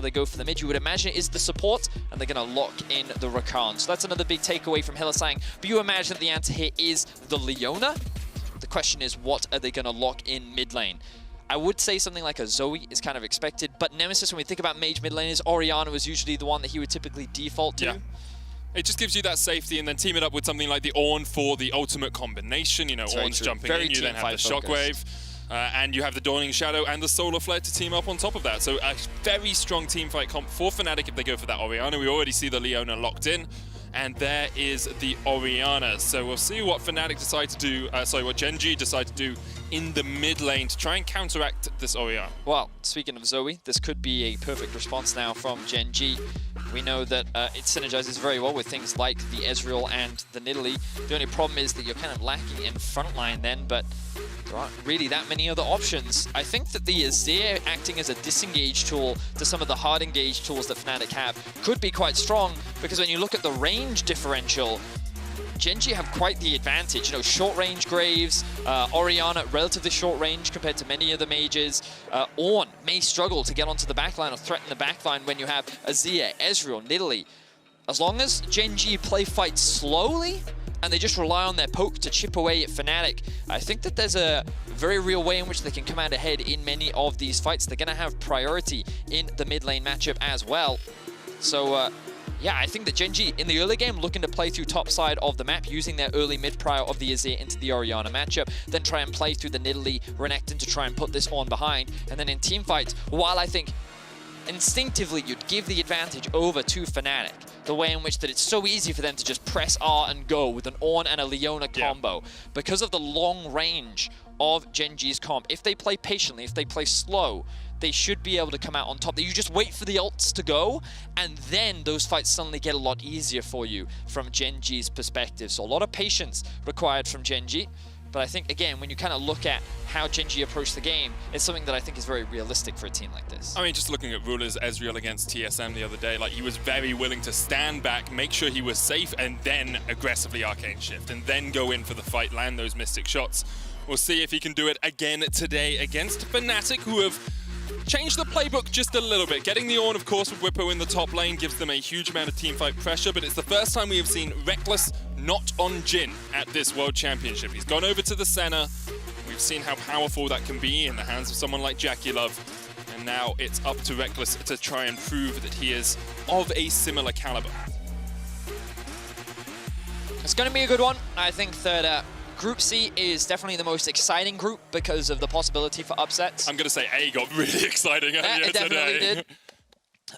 or they go for the mid. You would imagine it is the support, and they're going to lock in the Rakan. So that's another big takeaway from Hylissang. But you imagine that the answer here is the Leona. The question is, what are they going to lock in mid lane? I would say something like a Zoe is kind of expected, but Nemesis, when we think about mage mid laners, Orianna is usually the one that he would typically default to. Yeah. It just gives you that safety, and then team it up with something like the Ornn for the ultimate combination. You know, Ornn's jumping in, you then have the Shockwave, and you have the Dawning Shadow and the Solar Flare to team up on top of that. So a very strong teamfight comp for Fnatic if they go for that Orianna. We already see the Leona locked in, and there is the Orianna. So we'll see what Fnatic decide to do, what Gen G decide to do in the mid lane to try and counteract this Orianna. Well, speaking of Zoe, this could be a perfect response now from Gen G. We know that it synergizes very well with things like the Ezreal and the Nidalee. The only problem is that you're kind of lacking in frontline then, but there aren't really that many other options. I think that the Azir acting as a disengage tool to some of the hard engage tools that Fnatic have could be quite strong, because when you look at the range differential, Gen G have quite the advantage. You know, short range Graves, Orianna relatively short range compared to many of the mages. Ornn may struggle to get onto the backline or threaten the backline when you have Azir, Ezreal, Nidalee. As long as Gen G play fights slowly and they just rely on their poke to chip away at Fnatic, I think that there's a very real way in which they can come out ahead in many of these fights. They're going to have priority in the mid lane matchup as well. So, yeah, I think that Gen G, in the early game, looking to play through top side of the map, using their early mid prio of the Azir into the Orianna matchup, then try and play through the Nidalee, Renekton to try and put this on behind. And then in team fights, while I think instinctively you'd give the advantage over to Fnatic, the way in which that it's so easy for them to just press R and go with an Ornn and a Leona combo. Because of the long range of Gen G's comp, if they play patiently, if they play slow, they should be able to come out on top. You just wait for the ults to go, and then those fights suddenly get a lot easier for you from Gen G's perspective. So a lot of patience required from Gen G. But I think, again, when you kind of look at how Gen G approach the game, it's something that I think is very realistic for a team like this. I mean, just looking at Ruler's Ezreal against TSM the other day, like, he was very willing to stand back, make sure he was safe, and then aggressively Arcane Shift, and then go in for the fight, land those Mystic shots. We'll see if he can do it again today against Fnatic, who have changed the playbook just a little bit. Getting the Ornn, of course, with Whippo in the top lane gives them a huge amount of teamfight pressure, but it's the first time we have seen Rekkles not on Jhin at this World Championship. He's gone over to the Senna. We've seen how powerful that can be in the hands of someone like Jackie Love, and now it's up to Rekkles to try and prove that he is of a similar caliber. It's going to be a good one. I think that Group C is definitely the most exciting group because of the possibility for upsets. I'm going to say A got really exciting earlier it definitely today. did.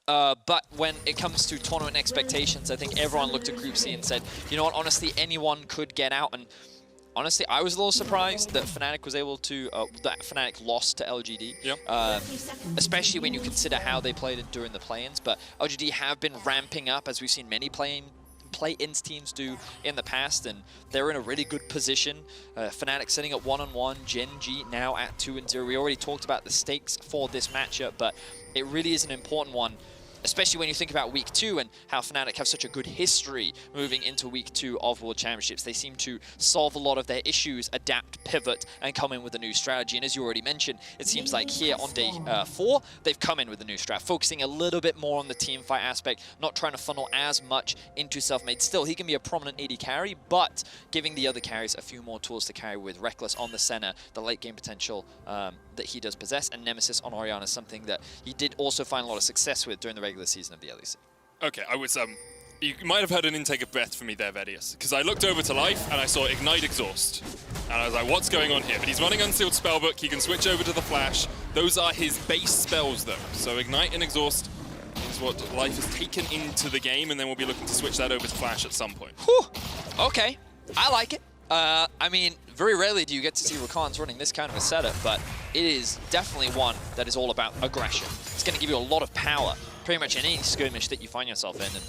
But when it comes to tournament expectations, I think everyone looked at Group C and said, you know what, honestly, anyone could get out. And honestly, I was a little surprised that Fnatic was able to, that Fnatic lost to LGD. Yep. Especially when you consider how they played it during the play-ins. But LGD have been ramping up, as we've seen many play-ins teams do in the past, and they're in a really good position. Fnatic sitting at 1-1, Gen G now at 2-0. We already talked about the stakes for this matchup, but it really is an important one, especially when you think about Week 2 and how Fnatic have such a good history moving into Week 2 of World Championships. They seem to solve a lot of their issues, adapt, pivot, and come in with a new strategy. And as you already mentioned, it seems like here on day 4, they've come in with a new strat, focusing a little bit more on the team fight aspect, not trying to funnel as much into self-made. Still, he can be a prominent AD carry, but giving the other carries a few more tools to carry with Rekkles on the center, the late game potential that he does possess, and Nemesis on Orianna is something that he did also find a lot of success with during the regular season of the LEC. Okay, I was, you might have heard an intake of breath from me there, Vedius, because I looked over to life and I saw Ignite Exhaust. And I was like, what's going on here? But he's running Unsealed Spellbook, he can switch over to the Flash. Those are his base spells though. So Ignite and Exhaust is what life has taken into the game, and then we'll be looking to switch that over to Flash at some point. Whew. Okay, I like it. I mean, very rarely do you get to see Rakan's running this kind of a setup, but it is definitely one that is all about aggression. It's going to give you a lot of power, pretty much in any skirmish that you find yourself in. And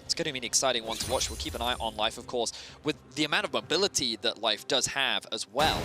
it's going to be an exciting one to watch. We'll keep an eye on Life, of course. With the amount of mobility that Life does have as well,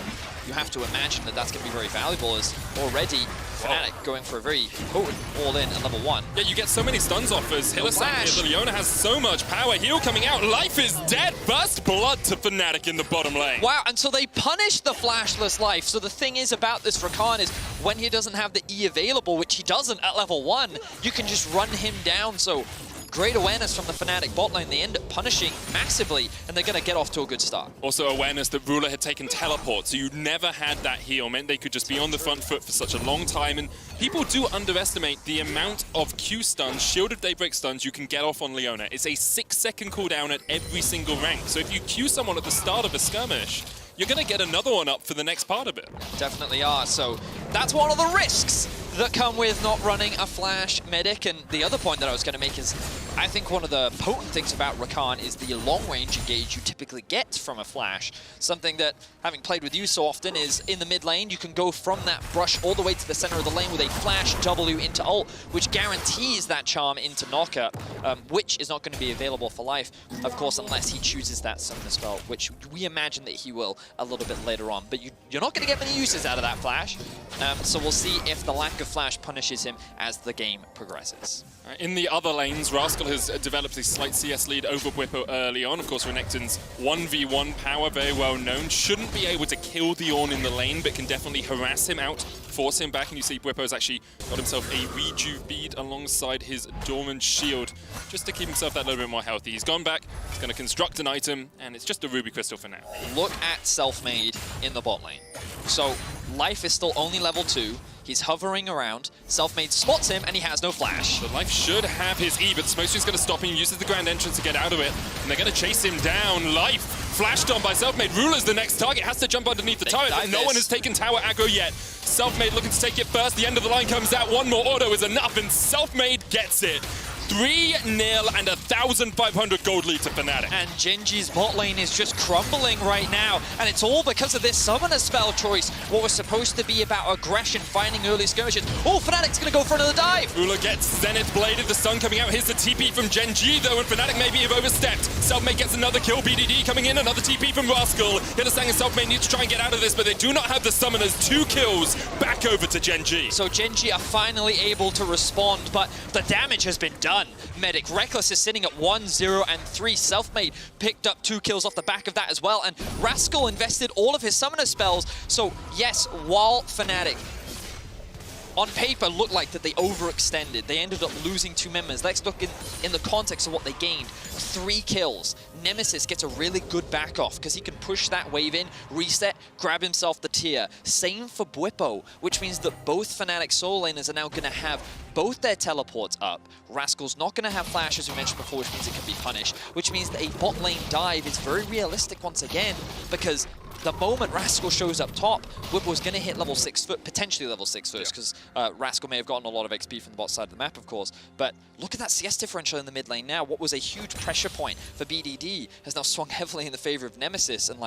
you have to imagine that that's going to be very valuable, as already Fnatic going for a very potent all-in at level 1. Yeah, you get so many stuns off as Hylissang flash. here. The Leona has so much power. Heal coming out. Life is dead. Burst blood to Fnatic in the bottom lane. Wow, and so they punish the flashless Life. So the thing is about this Rakan is when he doesn't have the E available, which he doesn't at level 1, you can just run him down. So great awareness from the Fnatic bot lane. They end up punishing massively, and they're going to get off to a good start. Also awareness that Ruler had taken teleport, so you never had that heal. Meant they could just be on the front foot for such a long time. And people do underestimate the amount of Q stuns, Shield of Daybreak stuns you can get off on Leona. It's a 6-second cooldown at every single rank. So if you Q someone at the start of a skirmish, you're going to get another one up for the next part of it. Definitely are. So that's one of the risks that come with not running a Flash Medic. And the other point that I was going to make is I think one of the potent things about Rakan is the long-range engage you typically get from a Flash. Something that, having played with you so often, is in the mid lane, you can go from that brush all the way to the center of the lane with a Flash W into ult, which guarantees that charm into knockup, which is not going to be available for Life, of course, unless he chooses that summoner spell, which we imagine that he will a little bit later on. But you're not going to get many uses out of that Flash, so we'll see if the lack of Flash punishes him as the game progresses. In the other lanes, Rascal has developed a slight CS lead over Bwipo early on. Of course, Renekton's 1v1 power, very well known. Shouldn't be able to kill the Ornn in the lane, but can definitely harass him out, force him back. And you see Bwipo's actually got himself a rejuve bead alongside his dormant shield, just to keep himself that little bit more healthy. He's gone back, he's going to construct an item, and it's just a ruby crystal for now. Look at Self-Made in the bot lane. So Life is still only level 2. He's hovering around. Self-Made spots him, and he has no flash. The Life should have his E, but Smokestream's going to stop him, uses the Grand Entrance to get out of it, and they're going to chase him down. Life flashed on by Self-Made. Ruler's the next target, has to jump underneath the turret, but no one has taken tower aggro yet. Self-Made looking to take it first. The end of the line comes out. One more auto is enough, and Self-Made gets it. 3-0 and 1,500 gold lead to Fnatic. And Genji's bot lane is just crumbling right now, and it's all because of this summoner spell choice. What was supposed to be about aggression, finding early skirmishes. Oh, Fnatic's gonna go for another dive. Ruler gets Zenith Bladed, the sun coming out. Here's the TP from Genji, though, and Fnatic maybe have overstepped. Selfmade gets another kill, BDD coming in, another TP from Rascal. Hylissang and Selfmade need to try and get out of this, but they do not have the summoners. 2 kills, back over to Genji. So Genji are finally able to respond, but the damage has been done. Medic Reckless is sitting at 1-0 and 3. Self-Made picked up 2 kills off the back of that as well, and Rascal invested all of his summoner spells. So yes, while Fnatic on paper looked like that they overextended, they ended up losing 2 members. Let's look in the context of what they gained. 3 kills. Nemesis gets a really good back off because he can push that wave in, reset, grab himself the tier. Same for Bwipo, which means that both Fnatic solo laners are now going to have both their teleports up. Rascal's not going to have flash, as we mentioned before, which means it can be punished, which means that a bot lane dive is very realistic once again, because the moment Rascal shows up top, Bwipo's going to hit level 6 foot, potentially level 6 first, because Rascal may have gotten a lot of XP from the bot side of the map, of course. But look at that CS differential in the mid lane now. What was a huge pressure point for BDD has now swung heavily in the favor of Nemesis. And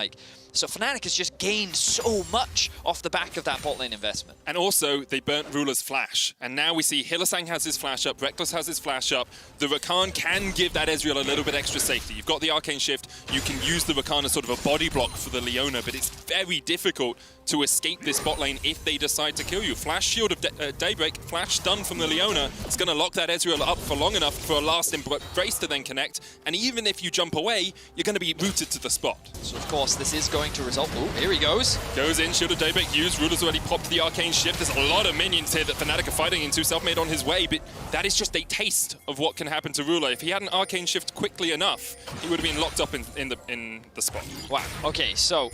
so Fnatic has just gained so much off the back of that bot lane investment. And also, they burnt Ruler's flash. And now we see Hylissang has his flash up, Reckless has his flash up. The Rakan can give that Ezreal a little bit extra safety. You've got the Arcane Shift, you can use the Rakan as sort of a body block for the Leona, but it's very difficult to escape this bot lane if they decide to kill you. Flash Shield of Daybreak, flash stun from the Leona. It's going to lock that Ezreal up for long enough for a last embrace to then connect. And even if you jump away, you're going to be rooted to the spot. So of course, this is going to result... Oh, here he goes. Goes in, Shield of Daybreak used. Ruler's already popped the Arcane Shift. There's a lot of minions here that Fnatic are fighting into. Self-Made on his way, but that is just a taste of what can happen to Ruler. If he had an Arcane Shift quickly enough, he would have been locked up in the spot. Wow. Okay, so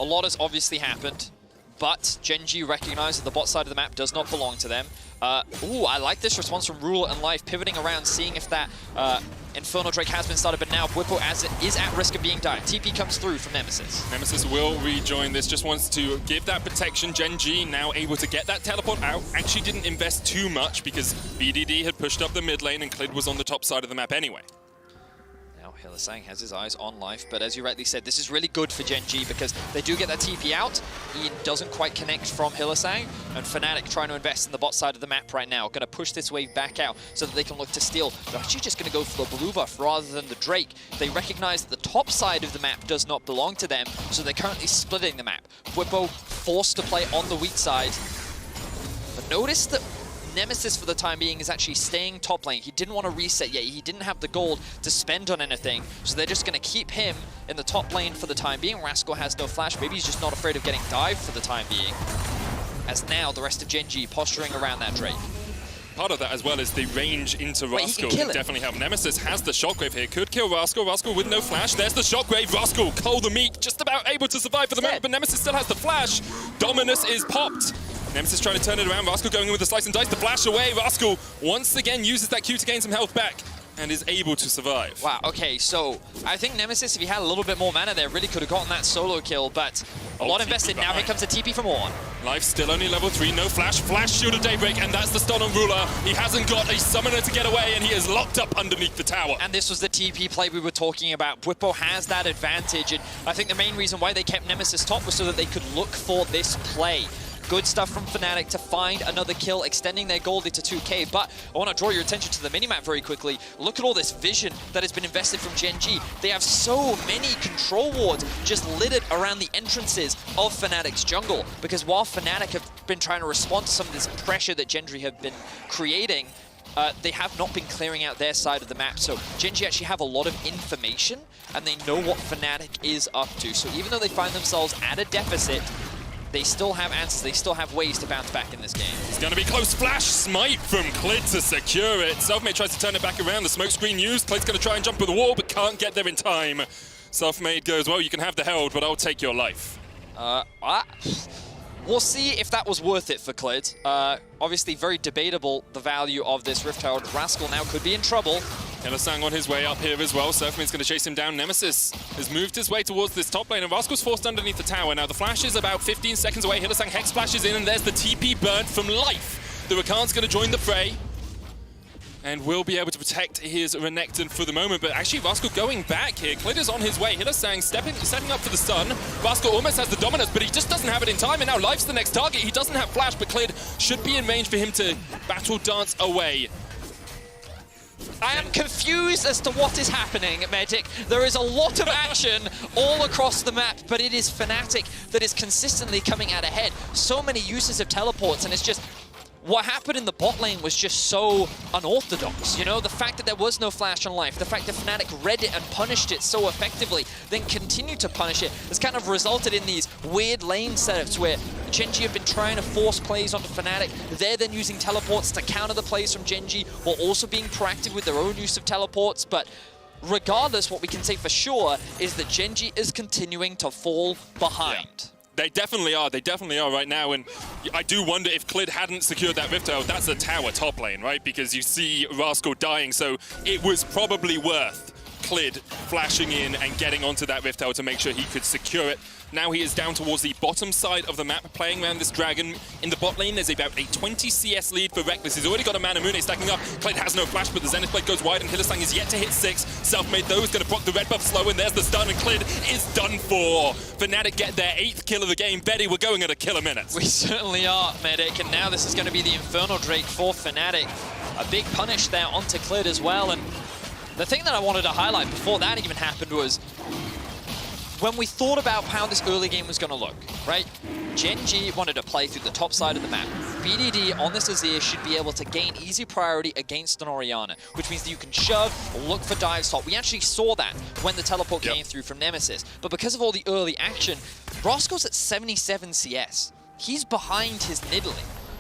a lot has obviously happened, but Genji recognized that the bot side of the map does not belong to them. Ooh, I like this response from Ruler and Life, pivoting around, seeing if that Inferno Drake has been started, but now Bwipo is at risk of being died. TP comes through from Nemesis. Nemesis will rejoin this, just wants to give that protection. Genji now able to get that teleport out. Actually didn't invest too much because BDD had pushed up the mid lane and Clid was on the top side of the map anyway. Hylissang has his eyes on Life, but as you rightly said, this is really good for Genji because they do get that TP out. He doesn't quite connect from Hylissang, and Fnatic trying to invest in the bot side of the map right now. Going to push this wave back out so that they can look to steal. They're actually just going to go for the blue buff rather than the Drake. They recognize that the top side of the map does not belong to them, so they're currently splitting the map. Bwipo forced to play on the weak side. But notice that Nemesis, for the time being, is actually staying top lane. He didn't want to reset yet. He didn't have the gold to spend on anything, so they're just going to keep him in the top lane for the time being. Rascal has no flash. Maybe he's just not afraid of getting dived for the time being, as now the rest of Gen G posturing around that Drake. Part of that as well is the range into Rascal can can definitely help. Nemesis has the Shockwave here, could kill Rascal. Rascal with no flash. There's the Shockwave. Rascal, Cole the Meek, just about able to survive for the moment, but Nemesis still has the flash. Dominus is popped. Nemesis trying to turn it around. Rascal going in with the slice and dice. The flash away. Rascal once again uses that Q to gain some health back and is able to survive. Wow, okay, so I think Nemesis, if he had a little bit more mana there, really could have gotten that solo kill, but a lot invested. Now here comes a TP from Ornn. Life still only level 3, no flash. Flash Shield of Daybreak, and that's the stun on Ruler. He hasn't got a summoner to get away, and he is locked up underneath the tower. And this was the TP play we were talking about. Bwipo has that advantage, and I think the main reason why they kept Nemesis top was so that they could look for this play. Good stuff from Fnatic to find another kill, extending their goldie to 2k. But I want to draw your attention to the minimap very quickly. Look at all this vision that has been invested from Gen G. They have so many control wards just littered around the entrances of Fnatic's jungle. Because while Fnatic have been trying to respond to some of this pressure that Gen G have been creating, they have not been clearing out their side of the map. So Gen G actually have a lot of information, and they know what Fnatic is up to. So even though they find themselves at a deficit, they still have answers, they still have ways to bounce back in this game. It's going to be close. Flash smite from Clid to secure it. Selfmade tries to turn it back around. The smoke screen used. Clid's going to try and jump with the wall, but can't get there in time. Selfmade goes, well, you can have the Herald, but I'll take your life. We'll see if that was worth it for Clid. Obviously, very debatable, the value of this Rift Herald. Rascal now could be in trouble. Hylissang on his way up here as well. Selfmade's going to chase him down. Nemesis has moved his way towards this top lane, and Rascal's forced underneath the tower. Now, the flash is about 15 seconds away. Hylissang Hex splashes in, and there's the TP burn from Life. The Rakan's going to join the fray and will be able to protect his Renekton for the moment. But actually, Rascal going back here. Clid is on his way. Hylissang setting up for the stun. Rascal almost has the dominance, but he just doesn't have it in time. And now Life's the next target. He doesn't have flash, but Clid should be in range for him to battle dance away. I am confused as to what is happening, Medic. There is a lot of action all across the map, but it is Fnatic that is consistently coming out ahead. So many uses of teleports, and it's just... what happened in the bot lane was just so unorthodox, you know? The fact that there was no flash on Life, the fact that Fnatic read it and punished it so effectively, then continued to punish it, has kind of resulted in these weird lane setups where Gen G have been trying to force plays onto Fnatic. They're then using teleports to counter the plays from Gen G, while also being proactive with their own use of teleports. But regardless, what we can say for sure is that Gen G is continuing to fall behind. Yeah. They definitely are. They definitely are right now. And I do wonder if Clid hadn't secured that Rift Herald, that's a tower top lane, right? Because you see Rascal dying, so it was probably worth Clid flashing in and getting onto that Rift Herald to make sure he could secure it. Now he is down towards the bottom side of the map, playing around this dragon. In the bot lane, there's about a 20 CS lead for Reckless. He's already got a Mana Mune stacking up. Clid has no flash, but the Zenith Blade goes wide, and Hylissang is yet to hit 6. Selfmade, though, is going to proc the red buff slow, and there's the stun, and Clid is done for. Fnatic get their 8th kill of the game. Betty, we're going at a kill a minute. We certainly are, Medic, and now this is going to be the Infernal Drake for Fnatic. A big punish there onto Clid as well, and the thing that I wanted to highlight before that even happened was when we thought about how this early game was going to look, right? Gen G wanted to play through the top side of the map. BDD on this Azir should be able to gain easy priority against an Orianna, which means that you can shove, look for dive top. We actually saw that when the teleport came through from Nemesis. But because of all the early action, Rascal's at 77 CS. He's behind his Nidalee.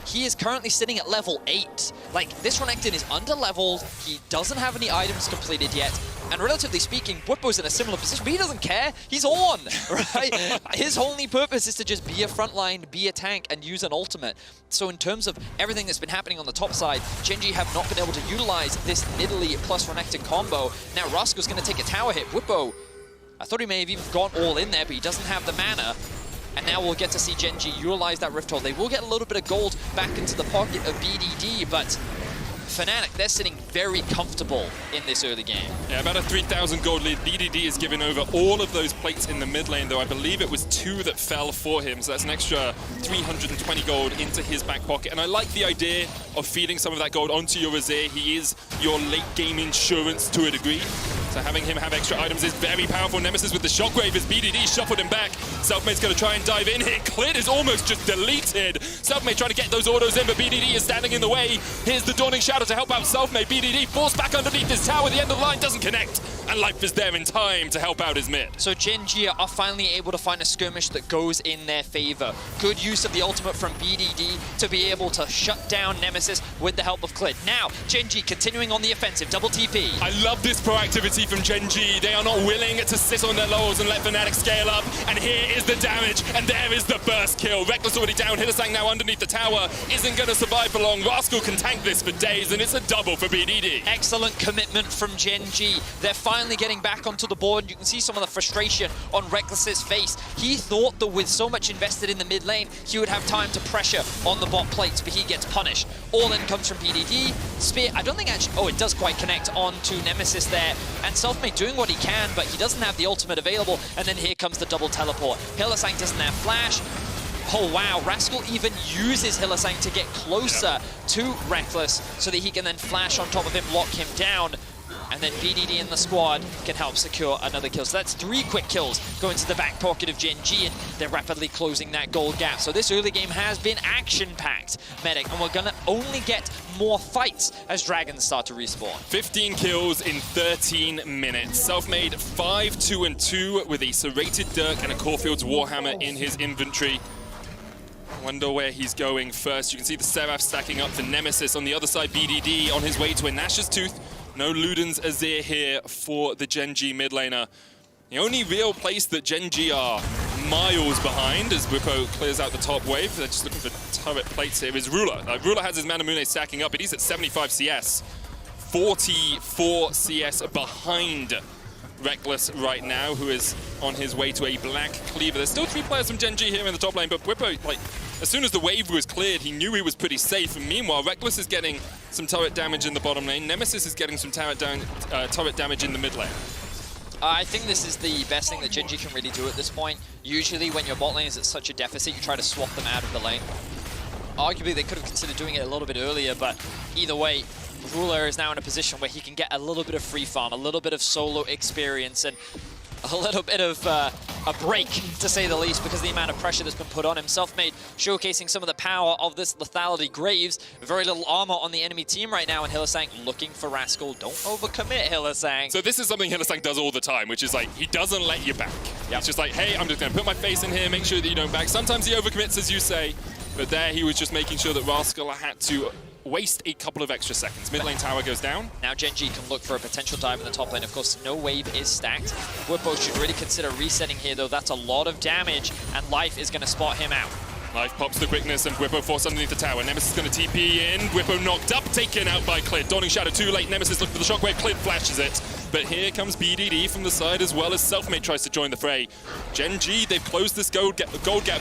He is currently sitting at level 8. Like, this Renekton is under-leveled, he doesn't have any items completed yet, and relatively speaking, Bwipo's in a similar position, but he doesn't care. He's on, right? His only purpose is to just be a frontline, be a tank, and use an ultimate. So in terms of everything that's been happening on the top side, Gen G have not been able to utilize this Nidalee plus Renekton combo. Now Rascal's going to take a tower hit. Bwipo, I thought he may have even gone all in there, but he doesn't have the mana. And now we'll get to see Gen G utilize that Rift Herald. They will get a little bit of gold back into the pocket of BDD, but Fnatic, they're sitting very comfortable in this early game. Yeah, about a 3,000 gold lead. BDD is giving over all of those plates in the mid lane, though I believe it was 2 that fell for him, so that's an extra 320 gold into his back pocket. And I like the idea of feeding some of that gold onto your Azir. He is your late game insurance to a degree. So having him have extra items is very powerful. Nemesis with the shockwave as BDD shuffled him back. Selfmade's going to try and dive in here. Clit is almost just deleted. Selfmade trying to get those autos in, but BDD is standing in the way. Here's the Dawning Shadow to help out Selfmade. BDD forced back underneath his tower. The end of the line doesn't connect. And Life is there in time to help out his mid. So Gen G are finally able to find a skirmish that goes in their favor. Good use of the ultimate from BDD to be able to shut down Nemesis with the help of Clit. Now, Gen G continuing on the offensive, double TP. I love this proactivity from Gen G. They are not willing to sit on their laurels and let Fnatic scale up. And here is the damage, and there is the burst kill. Reckless already down. Hylissang now underneath the tower. Isn't going to survive for long. Rascal can tank this for days, and it's a double for BDD. Excellent commitment from Gen G. They're finally getting back onto the board, and you can see some of the frustration on Reckless's face. He thought that with so much invested in the mid lane, he would have time to pressure on the bot plates, but he gets punished. All in comes from BDD. Spear, I don't think actually, oh, it does quite connect onto Nemesis there, and Selfmade doing what he can, but he doesn't have the ultimate available, and then here comes the double teleport. Hylissang doesn't have flash. Oh wow, Rascal even uses Hylissang to get closer to Reckless so that he can then flash on top of him, lock him down, and then BDD in the squad can help secure another kill. So that's 3 quick kills going to the back pocket of Gen G, and they're rapidly closing that gold gap. So this early game has been action-packed, Medic, and we're gonna only get more fights as Dragons start to respawn. 15 kills in 13 minutes. Selfmade 5-2-2 with a Serrated Dirk and a Caulfield's Warhammer in his inventory. Wonder where he's going first. You can see the Seraph stacking up for Nemesis. On the other side, BDD on his way to a Nash's Tooth. No Luden's Azir here for the Gen G mid laner. The only real place that Gen G are miles behind as Bwipo clears out the top wave. They're just looking for turret plates here is Ruler. Ruler has his Manamune stacking up, but he's at 75 CS. 44 CS behind Reckless right now, who is on his way to a black cleaver. There's still 3 players from Gen G here in the top lane, but Bwipo, like, as soon as the wave was cleared, he knew he was pretty safe. And meanwhile, Reckless is getting some turret damage in the bottom lane. Nemesis is getting some turret damage in the mid lane. I think this is the best thing that Gen G can really do at this point. Usually when your bot lane is at such a deficit, you try to swap them out of the lane. Arguably, they could have considered doing it a little bit earlier, but either way, Ruler is now in a position where he can get a little bit of free farm, a little bit of solo experience, and a little bit of a break, to say the least, because of the amount of pressure that's been put on him. Selfmade showcasing some of the power of this lethality. Graves, very little armor on the enemy team right now, and Hylissang looking for Rascal. Don't overcommit, Hylissang. So this is something Hylissang does all the time, which is like, he doesn't let you back. Yep. It's just like, hey, I'm just gonna put my face in here, make sure that you don't back. Sometimes he overcommits, as you say, but there he was just making sure that Rascal had to waste a couple of extra seconds. Mid lane tower goes down. Now Gen G can look for a potential dive in the top lane. Of course, no wave is stacked. Bwipo should really consider resetting here, though. That's a lot of damage, and Life is going to spot him out. Life pops the quickness, and Bwipo forced underneath the tower. Nemesis is going to TP in. Bwipo knocked up, taken out by Clit. Dawning Shadow too late. Nemesis looking for the shockwave. Clit flashes it. But here comes BDD from the side, as well as Selfmade tries to join the fray. Gen G, they've closed this gold gap,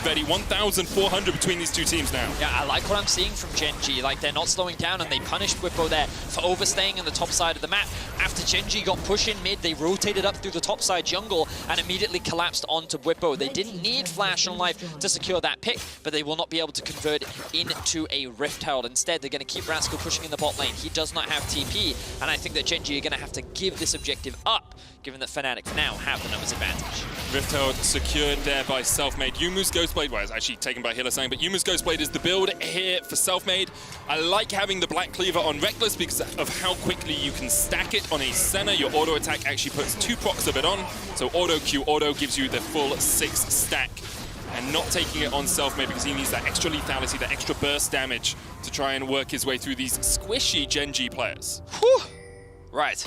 Betty. 1,400 between these two teams now. Yeah, I like what I'm seeing from Gen G. Like, they're not slowing down, and they punished Bwipo there for overstaying in the top side of the map. After Gen G got pushed in mid, they rotated up through the top side jungle and immediately collapsed onto Bwipo. They didn't need Flash on Life to secure that pick, but they will not be able to convert into a Rift Herald. Instead, they're going to keep Rascal pushing in the bot lane. He does not have TP, and I think that Gen G are going to have to give this objective up, given that Fnatic for now have the numbers advantage. Rift Herald secured there by Selfmade. Yumu's Ghostblade, well, it's actually taken by Hylissang, but Yumu's Ghostblade is the build here for Selfmade. I like having the Black Cleaver on Reckless because of how quickly you can stack it on a Senna. Your auto attack actually puts 2 procs of it on, so auto Q auto gives you the full 6 stack. And not taking it on Selfmade because he needs that extra lethality, that extra burst damage to try and work his way through these squishy Gen G players. Whew. Right.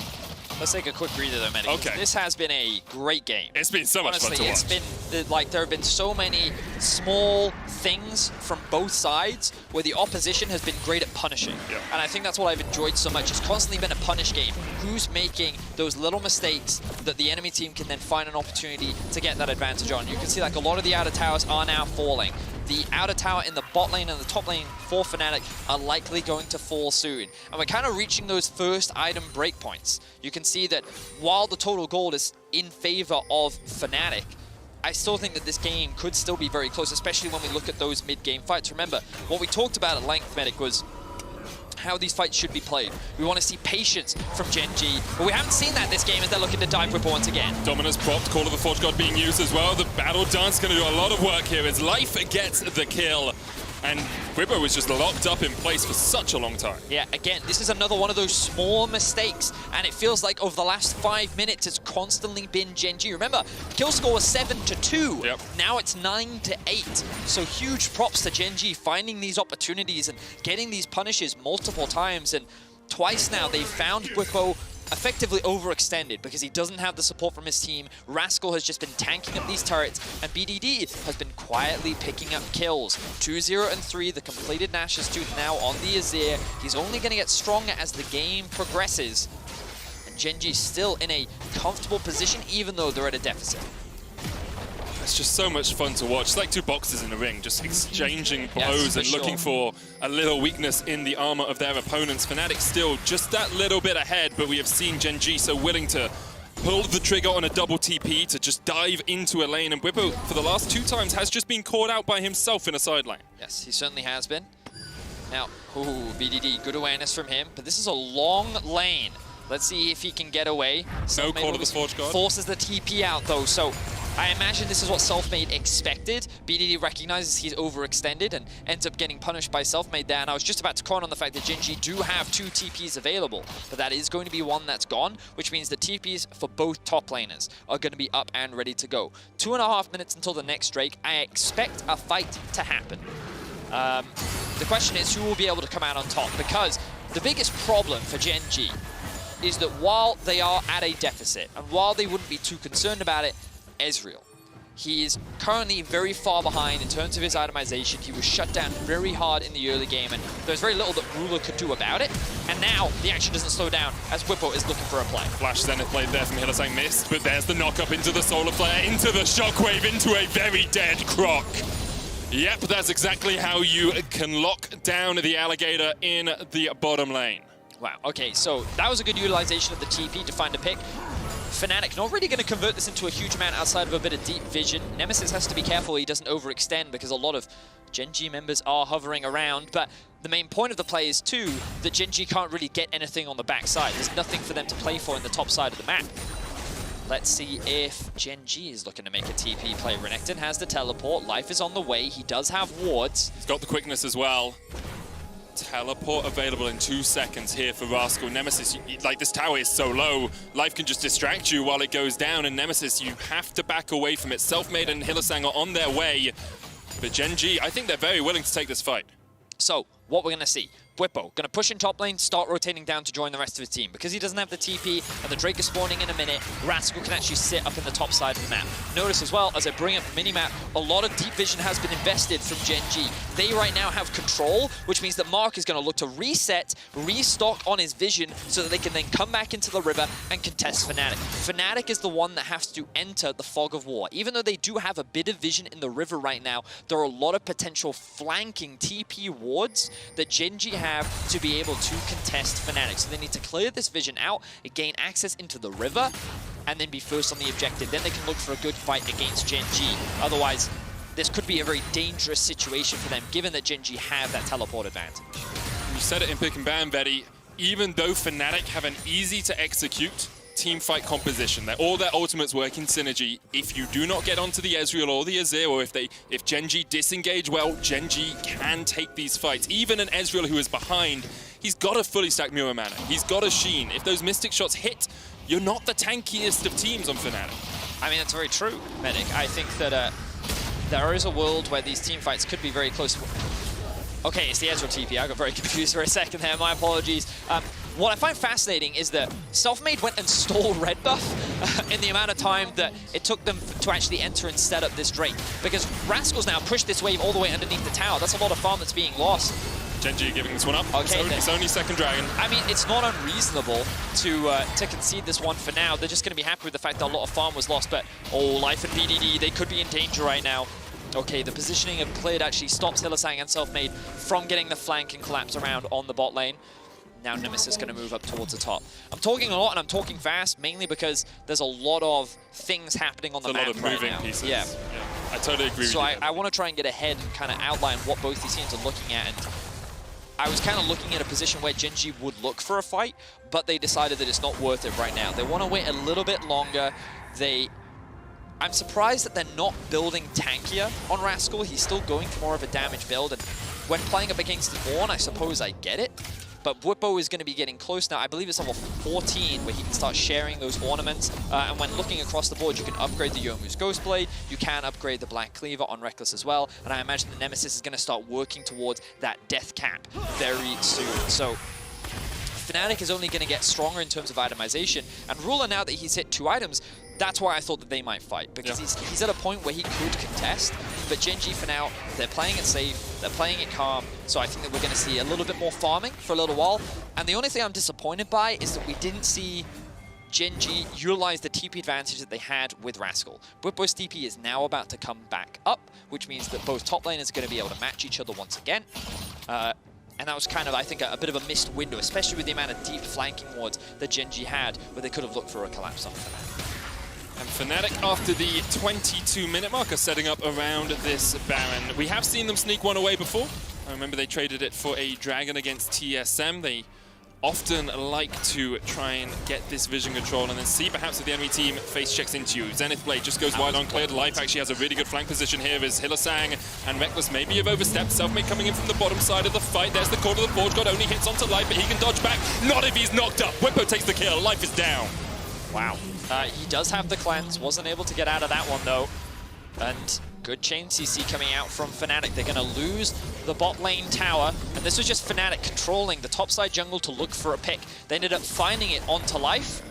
Let's take a quick breather though, Medic. Okay. This has been a great game. It's been so much fun to watch. Honestly, it's been, like, there have been so many small things from both sides where the opposition has been great at punishing. Yeah. And I think that's what I've enjoyed so much. It's constantly been a punish game. Who's making those little mistakes that the enemy team can then find an opportunity to get that advantage on? You can see, like, a lot of the outer towers are now falling. The outer tower in the bot lane and the top lane for Fnatic are likely going to fall soon. And we're kind of reaching those first item breakpoints. You can see that while the total gold is in favor of Fnatic, I still think that this game could still be very close, especially when we look at those mid-game fights. Remember, what we talked about at length, Medic, was how these fights should be played. We want to see patience from Gen G, but we haven't seen that this game as they're looking to dive Whipper once again. Dominus propped, Call of the Forge God being used as well. The Battle Dance going to do a lot of work here as Life gets the kill. And Whipper was just locked up in place for such a long time. Yeah, again, this is another one of those small mistakes, and it feels like over the last 5 minutes, it's constantly been Gen G. Remember, kill score was 7-2. Yep. Now it's 9-8. So huge props to Gen G finding these opportunities and getting these punishes multiple times. And twice now, they've found Whippo effectively overextended because he doesn't have the support from his team. Rascal has just been tanking up these turrets, and BDD has been quietly picking up kills. 2-0 and 3, the completed Nash's Tooth now on the Azir. He's only going to get stronger as the game progresses. And Gen G's still in a comfortable position, even though they're at a deficit. It's just so much fun to watch. It's like two boxers in the ring, just exchanging blows and looking for a little weakness in the armor of their opponents. Fnatic still just that little bit ahead, but we have seen Gen G so willing to pull the trigger on a double TP to just dive into a lane. And Whippo, for the last 2 times, has just been caught out by himself in a sideline. Yes, he certainly has been. Now, BDD, good awareness from him, but this is a long lane. Let's see if he can get away. No Call of the Forge God. Forces the TP out, though, so I imagine this is what Selfmade expected. BDD recognizes he's overextended and ends up getting punished by Selfmade there. And I was just about to comment on the fact that Gen G do have 2 TPs available, but that is going to be one that's gone, which means the TPs for both top laners are going to be up and ready to go. 2.5 minutes until the next Drake. I expect a fight to happen. The question is who will be able to come out on top, because the biggest problem for Gen G is that while they are at a deficit, and while they wouldn't be too concerned about it, Ezreal. He is currently very far behind in terms of his itemization. He was shut down very hard in the early game, and there's very little that Ruler could do about it. And now the action doesn't slow down as Whippo is looking for a play. Flash Zenith blade there from Hylissang missed, but there's the knock up into the Solar Flare, into the Shockwave, into a very dead Croc. Yep, that's exactly how you can lock down the Alligator in the bottom lane. Wow, okay, so that was a good utilization of the TP to find a pick. Fnatic not really going to convert this into a huge amount outside of a bit of deep vision. Nemesis has to be careful he doesn't overextend because a lot of Gen G members are hovering around, but the main point of the play is too that Gen G can't really get anything on the backside. There's nothing for them to play for in the top side of the map. Let's see if Gen G is looking to make a TP play. Renekton has the teleport, Life is on the way, he does have wards. He's got the quickness as well. Teleport available in 2 seconds here for Rascal. Nemesis, like this tower is so low, Life can just distract you while it goes down, and Nemesis, you have to back away from it. Selfmade and Hylissang are on their way, but Gen G, I think they're very willing to take this fight. So, what we're going to see, Whippo going to push in top lane, start rotating down to join the rest of his team. Because he doesn't have the TP and the Drake is spawning in a minute, Rascal can actually sit up in the top side of the map. Notice as well, as I bring up the minimap, a lot of deep vision has been invested from Gen G. They right now have control, which means that Mark is going to look to reset, restock on his vision so that they can then come back into the river and contest Fnatic. Fnatic is the one that has to enter the fog of war. Even though they do have a bit of vision in the river right now, there are a lot of potential flanking TP wards that Gen G have to be able to contest Fnatic. So they need to clear this vision out, gain access into the river, and then be first on the objective. Then they can look for a good fight against Gen G. Otherwise, this could be a very dangerous situation for them, given that Gen G have that teleport advantage. You said it in Pick and Ban, Betty. Even though Fnatic have an easy-to-execute team fight composition, that all their ultimates work in synergy, if you do not get onto the Ezreal or the Azir, or if Gen G disengage well, Gen G can take these fights. Even an Ezreal who is behind, he's got a fully stacked Mirror Mana. He's got a Sheen. If those Mystic shots hit, you're not the tankiest of teams on Fnatic. I mean, that's very true, Medic. I think that there is a world where these team fights could be very close. Okay, it's the Ezreal TP. I got very confused for a second there. My apologies. What I find fascinating is that Selfmade went and stole red buff in the amount of time that it took them to actually enter and set up this Drake. Because Rascal's now pushed this wave all the way underneath the tower. That's a lot of farm that's being lost. Gen G giving this one up. Okay, it's only second dragon. I mean, it's not unreasonable to concede this one for now. They're just going to be happy with the fact that a lot of farm was lost. But, oh, Life and BDD, they could be in danger right now. Okay, the positioning of Plid actually stops Hylissang and Selfmade from getting the flank and collapse around on the bot lane. Now Nemesis is going to move up towards the top. I'm talking a lot and I'm talking fast, mainly because there's a lot of things happening on the map right now. A lot of moving pieces. Yeah. I totally agree with you. So I want to try and get ahead and kind of outline what both these teams are looking at. And I was kind of looking at a position where Gen.G would look for a fight, but they decided that it's not worth it right now. They want to wait a little bit longer. I'm surprised that they're not building tankier on Rascal. He's still going for more of a damage build, and when playing up against the Ornn, I suppose I get it. But Bwipo is going to be getting close now. I believe it's level 14 where he can start sharing those ornaments. And when looking across the board, you can upgrade the Youmuu's Ghostblade. You can upgrade the Black Cleaver on Reckless as well. And I imagine the Nemesis is going to start working towards that death cap very soon. So Fnatic is only going to get stronger in terms of itemization. And Ruler, now that he's hit 2 items, that's why I thought that they might fight, because he's at a point where he could contest. But Gen.G for now, they're playing it safe, they're playing it calm, so I think that we're going to see a little bit more farming for a little while. And the only thing I'm disappointed by is that we didn't see Gen.G utilize the TP advantage that they had with Rascal. Bwipo's TP is now about to come back up, which means that both top laners are going to be able to match each other once again. And that was kind of, I think, a bit of a missed window, especially with the amount of deep flanking wards that Gen.G had, where they could have looked for a collapse after that. And Fnatic, after the 22-minute mark, are setting up around this Baron. We have seen them sneak one away before. I remember they traded it for a Dragon against TSM. They often like to try and get this vision control and then see perhaps if the enemy team face checks into you. Zenith Blade just goes wide on cleared. Life actually has a really good flank position here as Hylissang and Reckless maybe have overstepped. Selfmade coming in from the bottom side of the fight. There's the core of the Forge God, only hits onto Life, but he can dodge back. Not if he's knocked up. Bwipo takes the kill. Life is down. Wow. He does have the cleanse, wasn't able to get out of that one though. And good chain CC coming out from Fnatic. They're going to lose the bot lane tower, and this was just Fnatic controlling the topside jungle to look for a pick. They ended up finding it onto Life,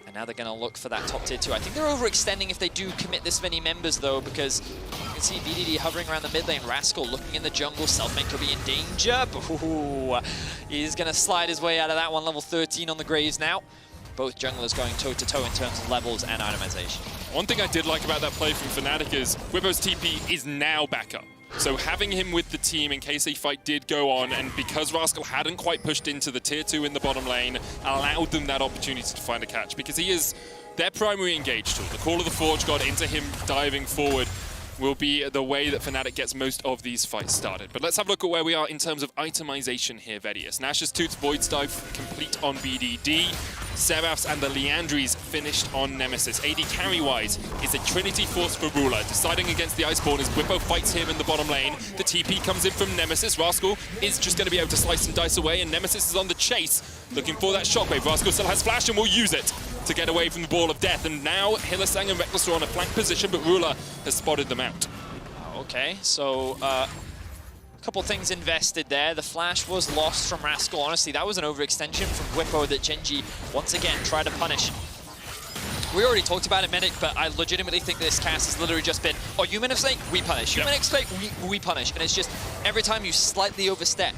and now they're going to look for that top tier 2. I think they're overextending if they do commit this many members though, because you can see VDD hovering around the mid lane, Rascal looking in the jungle, Selfmade could be in danger, but he's going to slide his way out of that one, level 13 on the Graves now. Both junglers going toe-to-toe in terms of levels and itemization. One thing I did like about that play from Fnatic is Bwipo's TP is now back up. So having him with the team in case a fight did go on, and because Rascal hadn't quite pushed into the tier 2 in the bottom lane, allowed them that opportunity to find a catch, because he is their primary engage tool. The call of the Forge God into him diving forward will be the way that Fnatic gets most of these fights started. But let's have a look at where we are in terms of itemization here, Vedius. Nash's Tooth Void Dive complete on BDD. Seraphs and the Liandry's finished on Nemesis. AD carry-wise is a Trinity Force for Ruler. Deciding against the Iceborne as Bwipo fights him in the bottom lane. The TP comes in from Nemesis. Rascal is just going to be able to slice and dice away, and Nemesis is on the chase, looking for that shockwave. Rascal still has flash and will use it to get away from the Ball of Death. And now Hylissang and Reckless are on a flank position, but Ruler has spotted them out. Okay, so couple things invested there. The flash was lost from Rascal. Honestly, that was an overextension from Bwipo that Gen.G once again tried to punish. We already talked about it, Medic, but I legitimately think this cast has literally just been, oh, you Minute Snake, we punish. You Minute Snake, we punish. And it's just, every time you slightly overstep,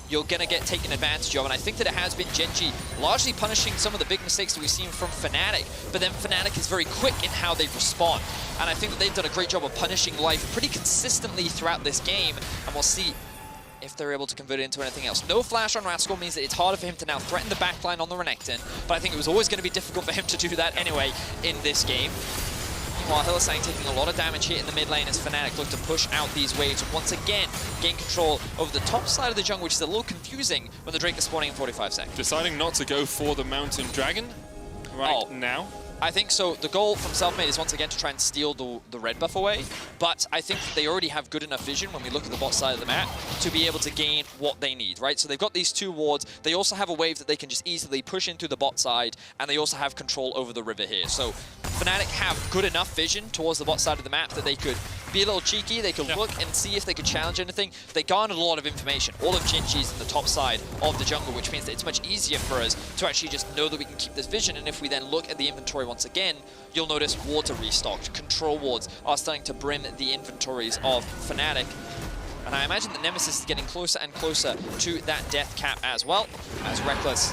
you're going to get taken advantage of. And I think that it has been Gen.G largely punishing some of the big mistakes that we've seen from Fnatic, but then Fnatic is very quick in how they respond. And I think that they've done a great job of punishing Life pretty consistently throughout this game, and we'll see if they're able to convert it into anything else. No flash on Rascal means that it's harder for him to now threaten the backline on the Renekton, but I think it was always going to be difficult for him to do that anyway in this game. Meanwhile, Hylissang taking a lot of damage here in the mid lane as Fnatic look to push out these waves and once again gain control over the top side of the jungle, which is a little confusing when the Drake is spawning in 45 seconds. Deciding not to go for the Mountain Dragon now. I think so. The goal from Selfmade is once again to try and steal the red buff away, but I think they already have good enough vision when we look at the bot side of the map to be able to gain what they need, right? So they've got these 2 wards. They also have a wave that they can just easily push into the bot side, and they also have control over the river here. So Fnatic have good enough vision towards the bot side of the map that they could be a little cheeky. They could look and see if they could challenge anything. They garnered a lot of information. All of Gen.G's in the top side of the jungle, which means that it's much easier for us to actually just know that we can keep this vision. And if we then look at the inventory once again, you'll notice wards are restocked. Control wards are starting to brim the inventories of Fnatic. And I imagine that Nemesis is getting closer and closer to that death cap as well, as Reckless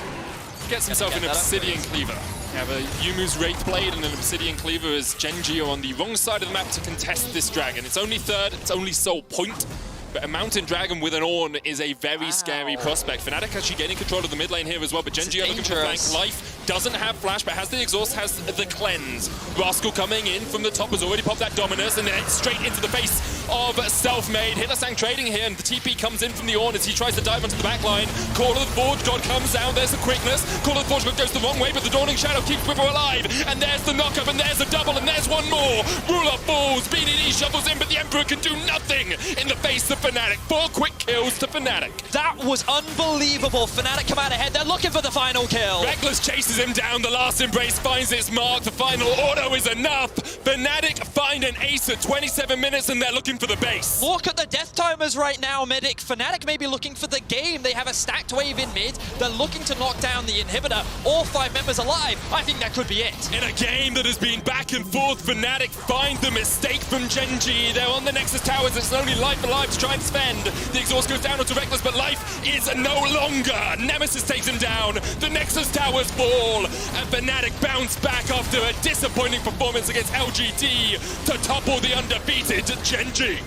gets himself an Obsidian Cleaver. We have a Youmuu's Wraith Blade and an Obsidian Cleaver as Gen.G are on the wrong side of the map to contest this dragon. It's only third, it's only sole point, but a Mountain Dragon with an Ornn is a very scary prospect. Fnatic actually gaining control of the mid lane here as well, but Gen.G are looking for flank. Life doesn't have flash, but has the exhaust, has the cleanse. Rascal coming in from the top has already popped that Dominus, and then straight into the face of Selfmade. Hitlersang trading here, and the TP comes in from the Ornn as he tries to dive onto the back line. Call of the Forge God comes down, there's the quickness. Call of the Forge God goes the wrong way, but the Dawning Shadow keeps Whippo alive. And there's the knock-up, and there's a double, and there's one more. Ruler falls, BDD shovels in, but the Emperor can do nothing in the face of Fnatic. 4 quick kills to Fnatic. That was unbelievable. Fnatic come out ahead. They're looking for the final kill. Reckless chases him down. The last embrace finds its mark. The final auto is enough. Fnatic find an ace at 27 minutes, and they're looking for the base. Look at the death timers right now, Medic. Fnatic may be looking for the game. They have a stacked wave in mid. They're looking to knock down the inhibitor. All 5 members alive. I think that could be it. In a game that has been back and forth, Fnatic find the mistake from Gen G. They're on the Nexus towers. It's only life alive to try and spend. The exhaust goes down onto Reckless, but life is no longer. Nemesis takes him down. The Nexus towers fall. And Fnatic bounce back after a disappointing performance against LGD to topple the undefeated Gen G.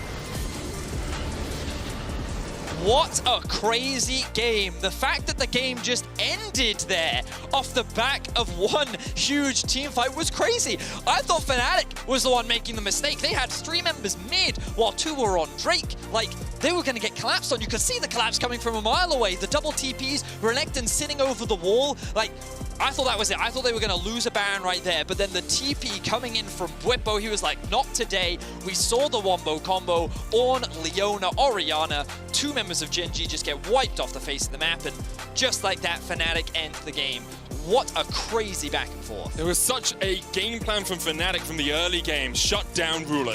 What a crazy game. The fact that the game just ended there off the back of one huge team fight was crazy. I thought Fnatic was the one making the mistake. They had 3 members mid while 2 were on Drake. Like, they were going to get collapsed on. You could see the collapse coming from a mile away. The double TPs, Renekton sitting over the wall. Like, I thought that was it. I thought they were going to lose a Baron right there. But then the TP coming in from Whippo, he was like, not today. We saw the Wombo combo. Ornn, Leona, Orianna. 2 members of Gen G just get wiped off the face of the map. And just like that, Fnatic ends the game. What a crazy back and forth. There was such a game plan from Fnatic from the early game. Shut down Ruler,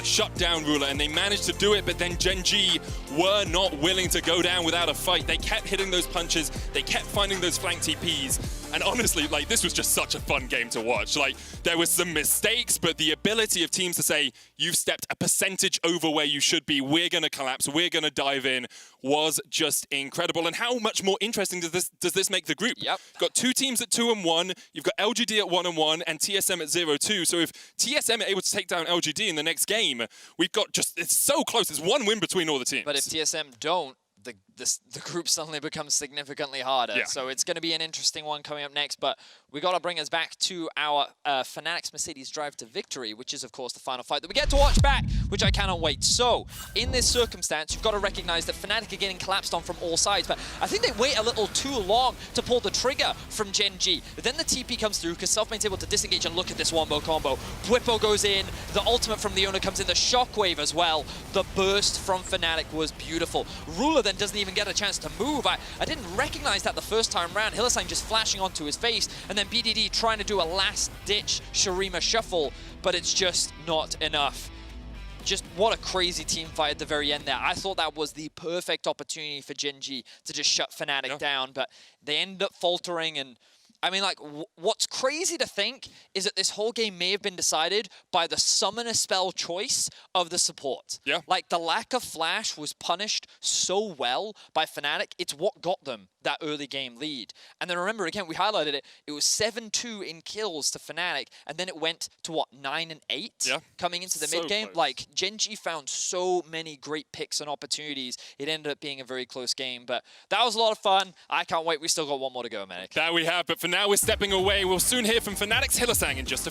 and they managed to do it, but then Gen G were not willing to go down without a fight. They kept hitting those punches, they kept finding those flank TPs, and honestly, like, this was just such a fun game to watch. Like, there was some mistakes, but the ability of teams to say, you've stepped a percentage over where you should be, we're gonna collapse, we're gonna dive in, was just incredible. And how much more interesting does this make the group? Yep. Got 2 teams at 2-1, you've got LGD at 1-1, and TSM at 0-2. So if TSM are able to take down LGD in the next game, we've got just, it's so close, it's 1 win between all the teams. But if TSM don't, the group suddenly becomes significantly harder. Yeah. So it's going to be an interesting one coming up next. But we got to bring us back to our Fnatic's Mercedes drive to victory, which is, of course, the final fight that we get to watch back, which I cannot wait. So in this circumstance, you've got to recognize that Fnatic are getting collapsed on from all sides. But I think they wait a little too long to pull the trigger from Gen G. But then the TP comes through because Selfmade's able to disengage and look at this Wombo combo. Whippo goes in. The ultimate from the owner comes in. The shockwave as well. The burst from Fnatic was beautiful. Ruler then doesn't even get a chance to move. I didn't recognize that the first time round. Hillersang just flashing onto his face, and then BDD trying to do a last-ditch Shurima shuffle, but it's just not enough. Just what a crazy team fight at the very end there. I thought that was the perfect opportunity for Gen G to just shut Fnatic down, but they end up faltering. And I mean, like, what's crazy to think is that this whole game may have been decided by the summoner spell choice of the support. Yeah. Like, the lack of flash was punished so well by Fnatic. It's what got them that early game lead. And then remember, again, we highlighted it. It was 7-2 in kills to Fnatic, and then it went to, what, 9 and 8 coming into the mid-game? Close. Like, Gen G found so many great picks and opportunities. It ended up being a very close game, but that was a lot of fun. I can't wait. We still got 1 more to go, Medic. That we have, but for now we're stepping away. We'll soon hear from Fnatic's Hillersang in just a few